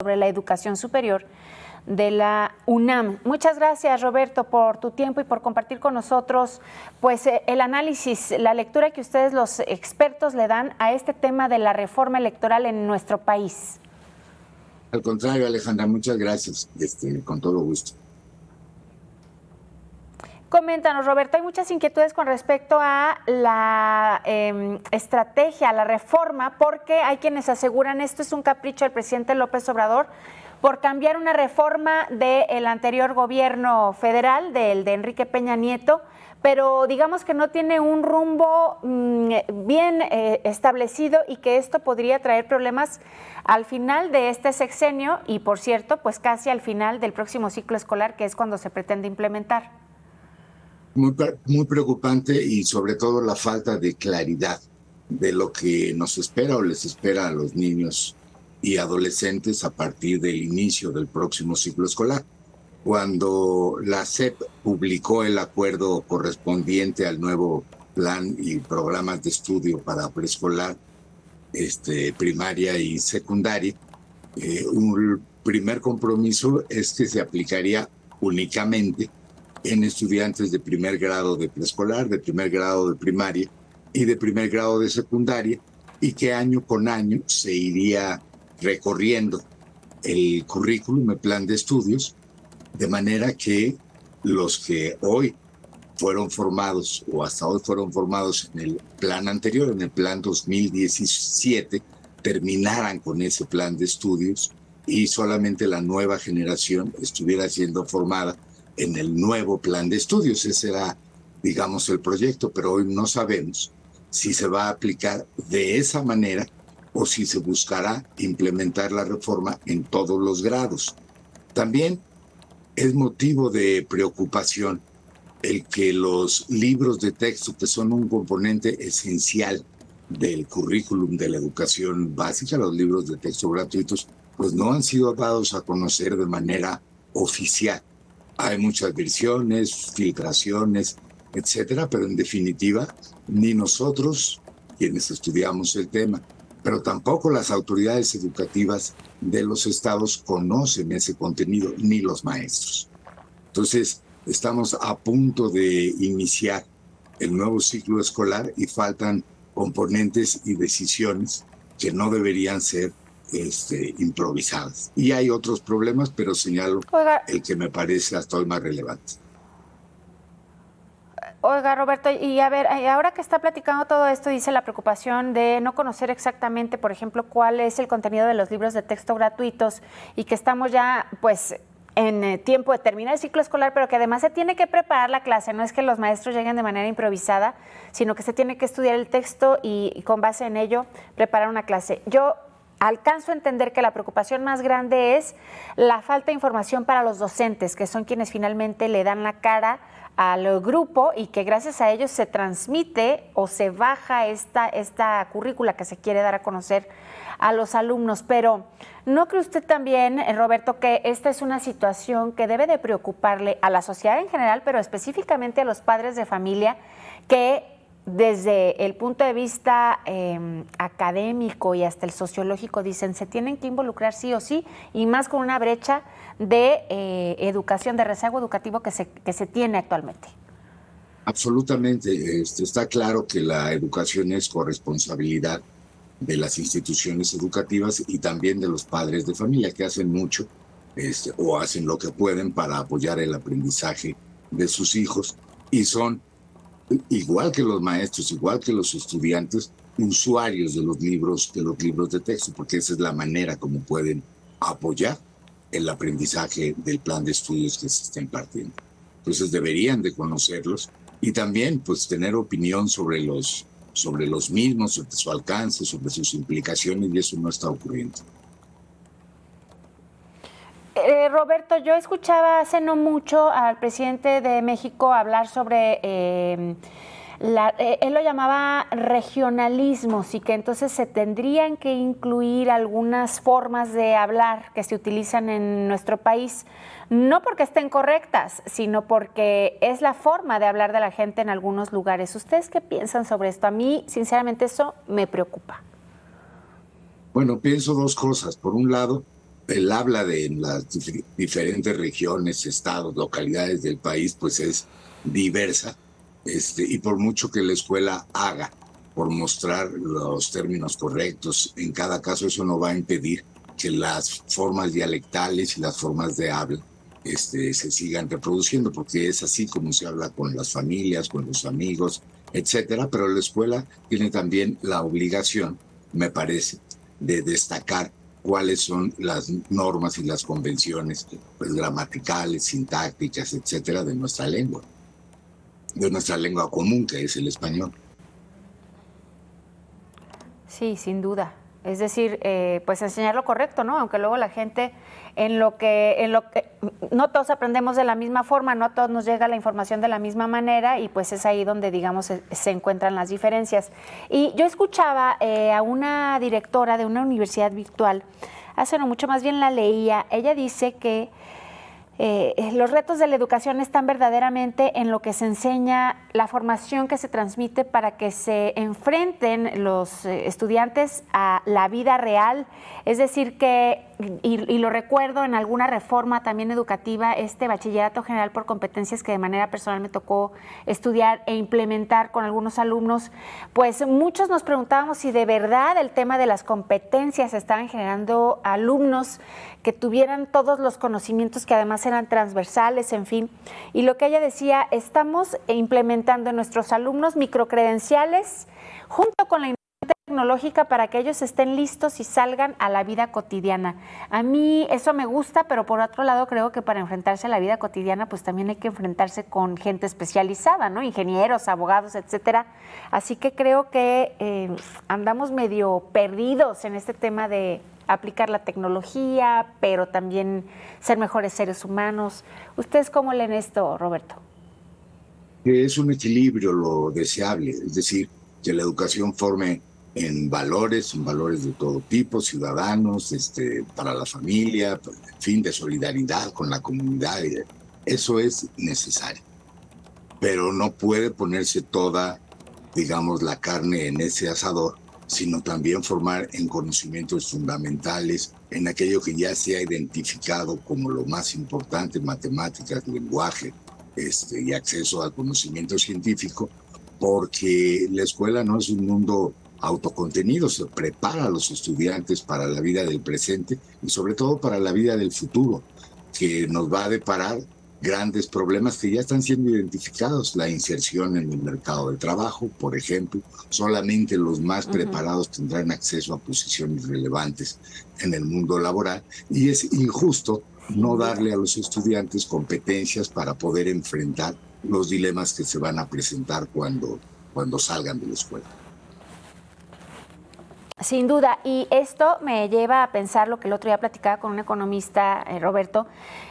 sobre la Educación Superior de la UNAM. Muchas gracias, Roberto, por tu tiempo y por compartir con nosotros pues el análisis, la lectura que ustedes los expertos le dan a este tema de la reforma electoral en nuestro país. Al contrario, Alejandra, muchas gracias, con todo gusto. Coméntanos, Roberto, hay muchas inquietudes con respecto a la estrategia, la reforma, porque hay quienes aseguran esto es un capricho del presidente López Obrador por cambiar una reforma del anterior gobierno federal, del de Enrique Peña Nieto, pero digamos que no tiene un rumbo bien establecido y que esto podría traer problemas al final de este sexenio y, por cierto, pues casi al final del próximo ciclo escolar, que es cuando se pretende implementar. Muy preocupante y sobre todo la falta de claridad de lo que nos espera o les espera a los niños y adolescentes a partir del inicio del próximo ciclo escolar. Cuando la SEP publicó el acuerdo correspondiente al nuevo plan y programas de estudio para preescolar, primaria y secundaria, un primer compromiso es que se aplicaría únicamente en estudiantes de primer grado de preescolar, de primer grado de primaria y de primer grado de secundaria, y que año con año se iría recorriendo el currículum, el plan de estudios, de manera que los que hoy fueron formados o hasta hoy fueron formados en el plan anterior, en el plan 2017, terminaran con ese plan de estudios y solamente la nueva generación estuviera siendo formada en el nuevo plan de estudios. Ese era, digamos, el proyecto, pero hoy no sabemos si se va a aplicar de esa manera o si se buscará implementar la reforma en todos los grados. También es motivo de preocupación el que los libros de texto, que son un componente esencial del currículum de la educación básica, los libros de texto gratuitos, pues no han sido dados a conocer de manera oficial. Hay muchas versiones, filtraciones, etcétera, pero en definitiva, ni nosotros, quienes estudiamos el tema, pero tampoco las autoridades educativas de los estados conocen ese contenido, ni los maestros. Entonces, estamos a punto de iniciar el nuevo ciclo escolar y faltan componentes y decisiones que no deberían ser improvisadas. Y hay otros problemas, pero señalo el que me parece hasta hoy más relevante. Oiga, Roberto, y a ver, ahora que está platicando todo esto, dice la preocupación de no conocer exactamente, por ejemplo, cuál es el contenido de los libros de texto gratuitos y que estamos ya, pues, en tiempo de terminar el ciclo escolar, pero que además se tiene que preparar la clase. No es que los maestros lleguen de manera improvisada, sino que se tiene que estudiar el texto y con base en ello preparar una clase. Yo alcanzo a entender que la preocupación más grande es la falta de información para los docentes, que son quienes finalmente le dan la cara al grupo y que gracias a ellos se transmite o se baja esta currícula que se quiere dar a conocer a los alumnos. Pero ¿no cree usted también, Roberto, que esta es una situación que debe de preocuparle a la sociedad en general, pero específicamente a los padres de familia, que desde el punto de vista académico y hasta el sociológico dicen se tienen que involucrar sí o sí, y más con una brecha de educación, de rezago educativo que se tiene actualmente? Absolutamente. Está claro que la educación es corresponsabilidad de las instituciones educativas y también de los padres de familia, que hacen mucho o hacen lo que pueden para apoyar el aprendizaje de sus hijos, y son, igual que los maestros, igual que los estudiantes, usuarios de los libros de texto, porque esa es la manera como pueden apoyar el aprendizaje del plan de estudios que se está impartiendo. Entonces deberían de conocerlos y también pues tener opinión sobre los mismos, sobre su alcance, sobre sus implicaciones, y eso no está ocurriendo. Roberto, yo escuchaba hace no mucho al presidente de México hablar sobre, él lo llamaba regionalismos, y que entonces se tendrían que incluir algunas formas de hablar que se utilizan en nuestro país, no porque estén correctas, sino porque es la forma de hablar de la gente en algunos lugares. ¿Ustedes qué piensan sobre esto? A mí, sinceramente, eso me preocupa. Bueno, pienso dos cosas. Por un lado, el habla de las diferentes regiones, estados, localidades del país, pues es diversa, y por mucho que la escuela haga por mostrar los términos correctos, en cada caso eso no va a impedir que las formas dialectales y las formas de habla se sigan reproduciendo, porque es así como se habla con las familias, con los amigos, etcétera. Pero la escuela tiene también la obligación, me parece, de destacar cuáles son las normas y las convenciones, pues, gramaticales, sintácticas, etcétera, de nuestra lengua común, que es el español. Sí, sin duda. Es decir, pues enseñar lo correcto, ¿no? Aunque luego la gente, en lo que no todos aprendemos de la misma forma, no a todos nos llega la información de la misma manera, y pues es ahí donde, digamos, se encuentran las diferencias. Y yo escuchaba a una directora de una universidad virtual, hace no mucho, más bien la leía. Ella dice que los retos de la educación están verdaderamente en lo que se enseña, la formación que se transmite para que se enfrenten los estudiantes a la vida real. Es decir, que, y lo recuerdo en alguna reforma también educativa, este bachillerato general por competencias que de manera personal me tocó estudiar e implementar con algunos alumnos, pues muchos nos preguntábamos si de verdad el tema de las competencias estaban generando alumnos que tuvieran todos los conocimientos que además eran transversales, en fin. Y lo que ella decía, estamos implementando en nuestros alumnos microcredenciales junto con la tecnológica para que ellos estén listos y salgan a la vida cotidiana. A mí eso me gusta, pero por otro lado creo que para enfrentarse a la vida cotidiana pues también hay que enfrentarse con gente especializada, ¿no? Ingenieros, abogados, etcétera. Así que creo que andamos medio perdidos en este tema de aplicar la tecnología, pero también ser mejores seres humanos. ¿Ustedes cómo leen esto, Roberto? Que es un equilibrio lo deseable, es decir, que la educación forme en valores de todo tipo, ciudadanos, para la familia, en fin, de solidaridad con la comunidad. Eso es necesario, pero no puede ponerse toda, digamos, la carne en ese asador, sino también formar en conocimientos fundamentales, en aquello que ya se ha identificado como lo más importante: matemáticas, lenguaje, y acceso al conocimiento científico, porque la escuela no es un mundo autocontenido, se prepara a los estudiantes para la vida del presente y sobre todo para la vida del futuro, que nos va a deparar grandes problemas que ya están siendo identificados: la inserción en el mercado de trabajo, por ejemplo. Solamente los más preparados tendrán acceso a posiciones relevantes en el mundo laboral, y es injusto no darle a los estudiantes competencias para poder enfrentar los dilemas que se van a presentar cuando salgan de la escuela. Sin duda, y esto me lleva a pensar lo que el otro día platicaba con un economista, Roberto.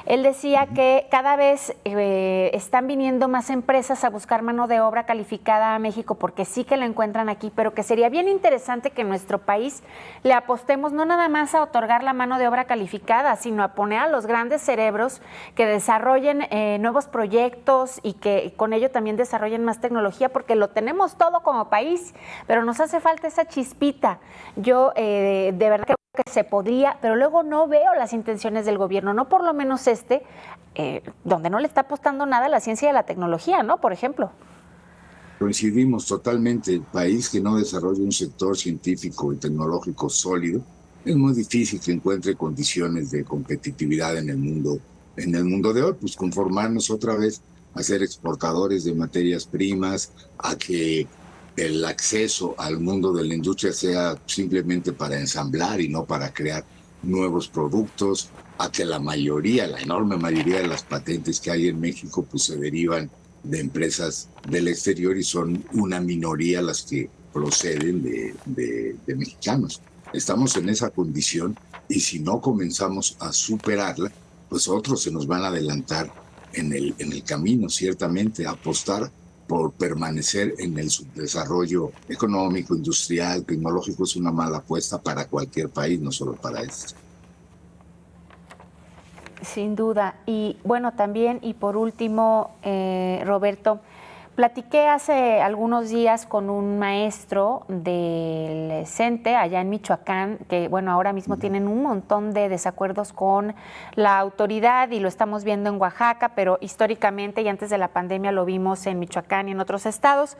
Él decía que cada vez están viniendo más empresas a buscar mano de obra calificada a México, porque sí que la encuentran aquí, pero que sería bien interesante que en nuestro país le apostemos no nada más a otorgar la mano de obra calificada, sino a poner a los grandes cerebros que desarrollen nuevos proyectos y que con ello también desarrollen más tecnología, porque lo tenemos todo como país, pero nos hace falta esa chispita. Yo de verdad creo que se podría, pero luego no veo las intenciones del gobierno, no por lo menos donde no le está apostando nada a la ciencia y a la tecnología, ¿no? Por ejemplo. Coincidimos totalmente. El país que no desarrolla un sector científico y tecnológico sólido, es muy difícil que encuentre condiciones de competitividad en el mundo de hoy. Pues conformarnos otra vez a ser exportadores de materias primas, a que el acceso al mundo de la industria sea simplemente para ensamblar y no para crear nuevos productos, a que la enorme mayoría de las patentes que hay en México pues se derivan de empresas del exterior y son una minoría las que proceden de mexicanos. Estamos en esa condición, y si no comenzamos a superarla, pues otros se nos van a adelantar en el camino. Ciertamente, apostar por permanecer en el subdesarrollo económico, industrial, tecnológico es una mala apuesta para cualquier país, no solo para este. Sin duda. Y bueno, también, y por último, Roberto, Platiqué hace algunos días con un maestro del CENTE allá en Michoacán, que bueno, ahora mismo tienen un montón de desacuerdos con la autoridad y lo estamos viendo en Oaxaca, pero históricamente y antes de la pandemia lo vimos en Michoacán y en otros estados.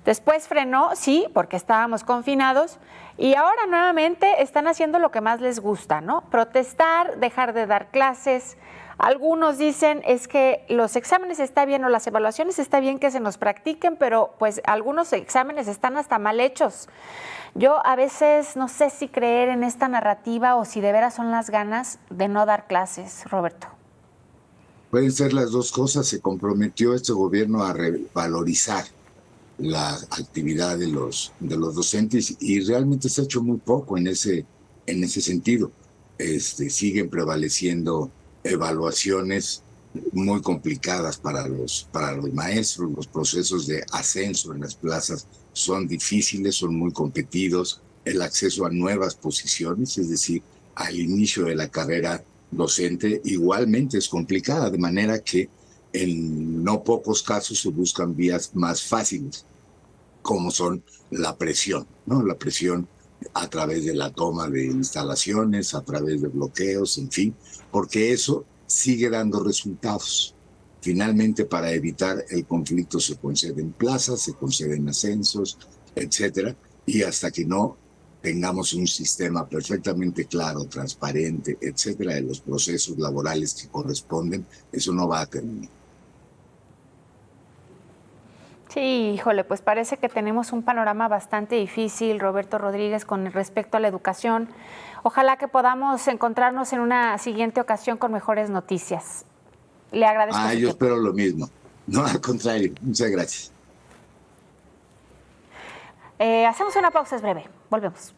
Después frenó, sí, porque estábamos confinados, y ahora nuevamente están haciendo lo que más les gusta, ¿no? Protestar, dejar de dar clases. Algunos dicen es que los exámenes está bien o las evaluaciones está bien que se nos practiquen, pero pues algunos exámenes están hasta mal hechos. Yo a veces no sé si creer en esta narrativa o si de veras son las ganas de no dar clases, Roberto. Pueden ser las dos cosas. Se comprometió este gobierno a revalorizar la actividad de los docentes y realmente se ha hecho muy poco en ese sentido. Siguen prevaleciendo evaluaciones muy complicadas para los maestros. Los procesos de ascenso en las plazas son difíciles, son muy competidos. El acceso a nuevas posiciones, es decir, al inicio de la carrera docente, igualmente es complicada, de manera que en no pocos casos se buscan vías más fáciles, como son la presión, ¿no? La presión a través de la toma de instalaciones, a través de bloqueos, en fin, porque eso sigue dando resultados. Finalmente, para evitar el conflicto se conceden plazas, se conceden ascensos, etcétera, y hasta que no tengamos un sistema perfectamente claro, transparente, etcétera, de los procesos laborales que corresponden, eso no va a terminar. Sí, híjole, pues parece que tenemos un panorama bastante difícil, Roberto Rodríguez, con respecto a la educación. Ojalá que podamos encontrarnos en una siguiente ocasión con mejores noticias. Le agradezco su yo tiempo. espero lo mismo. No, al contrario. Muchas gracias. Hacemos una pausa, es breve. Volvemos.